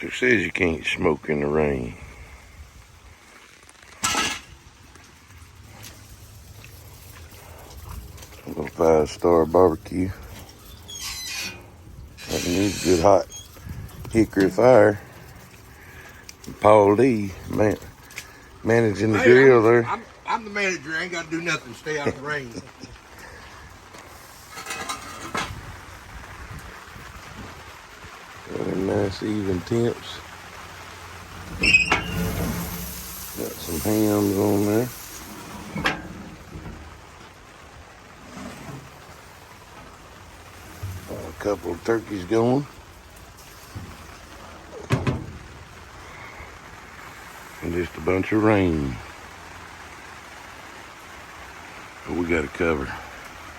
Who says you can't smoke in the rain? A little 5-star barbecue. That needs a good hot hickory fire. Paul Lee, managing the grill there. I'm the manager. I ain't got to do nothing. Stay out of the rain. Really nice even temps. Got some hams on there. A couple of turkeys going. And just a bunch of rain. But we got it covered.